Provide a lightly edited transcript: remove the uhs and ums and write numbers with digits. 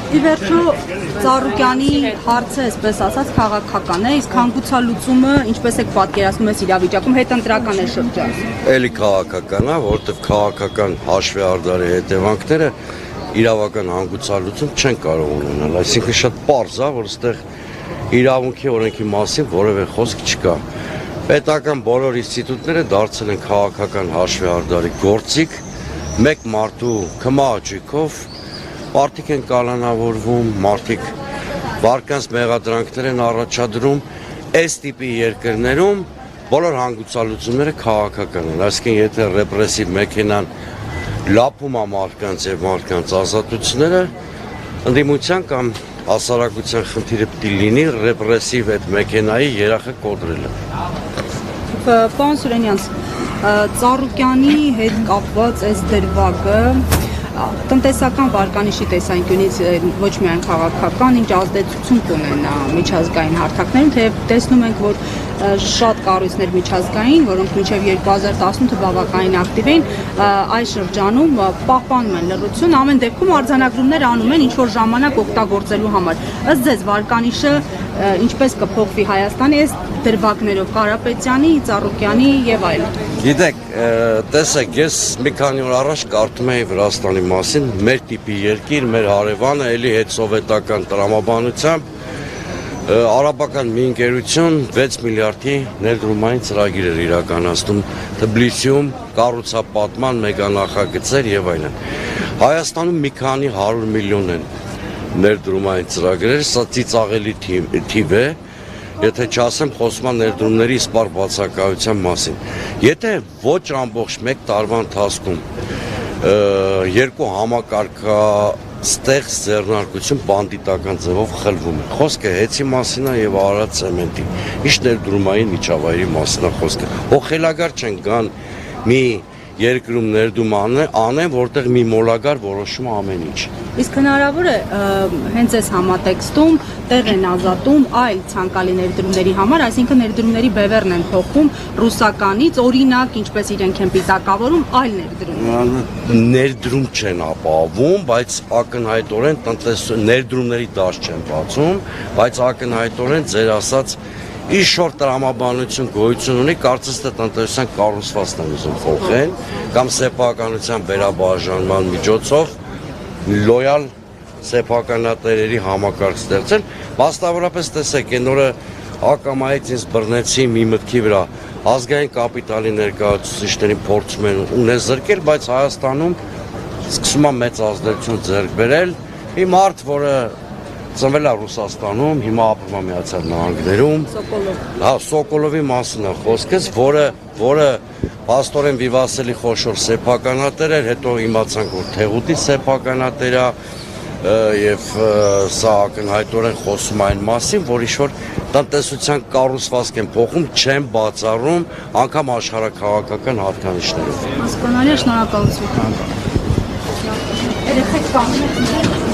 Ի վերջո Ծառուկյանի հարցը, այսպես ասած, քաղաքական է, իսկ հանգուցալուծումը, ինչպես եք պատկերացնում այս իրավիճակում, հետընտրական է շրջան։ Էլի քաղաքական է, որովհետև քաղաքական հաշվի արդարի հետևանքները իրավական հանգուցալուծում չեն կարող ունենալ, այսինքն շատ պարզ է, որ այստեղ իրավունքի օրենքի մասին որևէ խոսք չկա։ Պետական բոլոր ինստիտուտները դարձել են քաղաքական հաշվի արդարի գործիք, մեկ մարդու քմահաճույքով մարդիկ են կալանավորվում, մարդիկ վարկանց մեղադրանքներ են առաջադրում, այս տիպի երկրներում բոլոր հանգուցալուծումները քաղաքական են, այսինքն եթե ռեպրեսիվ մեքենան լափում է մարդկանց եւ մարդկանց ազատությունները, ընդդիմության կամ հասարակության խնդիրը պիտի լինի ռեպրեսիվ այդ մեքենայի երախը կոտրելը։ Պարոն Սուրենյանց, Ծառուկյանի հետ կապված այս դրվագը տնտեսական վարկանիշի տեսանկյունից ոչ միայն քաղաքական, ինչ ազդեցություն կունենա միջազգային հարթակներում, թեև տեսնում ենք, որ շատ կառույցներ միջազգային, որոնք մինչև 2018 բավականին ակտիվ էին, այս շրջանում պահպանում են լռություն, ամեն դեպքում արձանագրումներ անում են ինչ-որ ժամանակ օգտագործելու համար։ Ըստ ձեզ վարկանիշը ինչպես կփոխվի Հայաստանի այս դրվագներով Կարապետյանի, Ծառուկյանի եւ այլն։ Գիտեք, տեսեք, ես մի քանի օր առաջ կարդում էի Վրաստանի մասին, մեր տիպի երկիր, մեր հարևանը, էլի հետ սովետական տրամաբանությամբ արաբական մի ընկերություն 6 միլիարդի ներդրումային ծրագիր էր իրականացնում Թբիլիսիում, կառուցապատման մեգանախագծեր եւ այլն։ Հայաստանում մի քանի 100 միլիոն են ներդրումային ծրագրեր, սա ծիծաղելի թիվ է, եթե չասեմ խոսում եմ ներդրումների իսպառ բացակայության մասին։ Եթե ոչ ամբողջ մեկ տարվա ընթացքում երկու համակարգաստեղծ ձեռնարկություն բանդիտական ձևով խլվում է։ Խոսքը հեցի մասին է եւ Արարատ ցեմենտի։ Ինչ ներդրումային միջավայրի մասին է խոսքը։ Հոխելագար չեն գան մի երկրում ներդրում անեն, որտեղ մի մոլագար որոշում ամեն ինչ։ Իսկ հնարավոր է հենց այս համատեքստում տեղ են ազատում այլ ցանկալի ներդրումների համար, այսինքն ներդրումների բևեռն են փոխում ռուսականից, օրինակ, ինչպես իրենք են պիտակավորում, այլ ներդրում։ Ներդրում չեն ապահովում, բայց ակնհայտորեն ներդրումների դաշտ չեն բացում, բայց ակնհայտորեն ձեր ասած Ինչ-որ տրամաբանություն գոյություն ունի, կարծես թե տնտեսության կառուցվածքն են ուզում փոխեն, կամ սեփականության վերաբաժանման միջոցով լոյալ սեփականատերերի համակարգ ստեղծել, մասնավորապես տեսեք, այն օրը հակամայից ինձ բռնեցի մի մտքի վրա, ազգային կապիտալի ներկայացուցիչներին փորձում են ունեզրկել, բայց Հայաստանում սկսում է մեծ ազդեցություն ձեռք բերել, մի մարդ, որը ծնվել է Ռուսաստանում, հիմա ապրում է Միացյալ Նահանգներում։ Հա, Սոկոլովի մասին է խոսքս, որը փաստորեն վիվասելի խոշոր սեփականատեր էր, հետո իմացանք, որ Թեղուտի սեփականատեր է եւ սա ակնհայտորեն խոսում այն մասին, որ ինչ-որ տնտեսության կառուցվածք են փոխում, չեն բացառում անգամ աշխարհաքաղաքական հատկանիշներով։ Հասկանալի է, շնորհակալություն։ Երեխեք կանգնեք։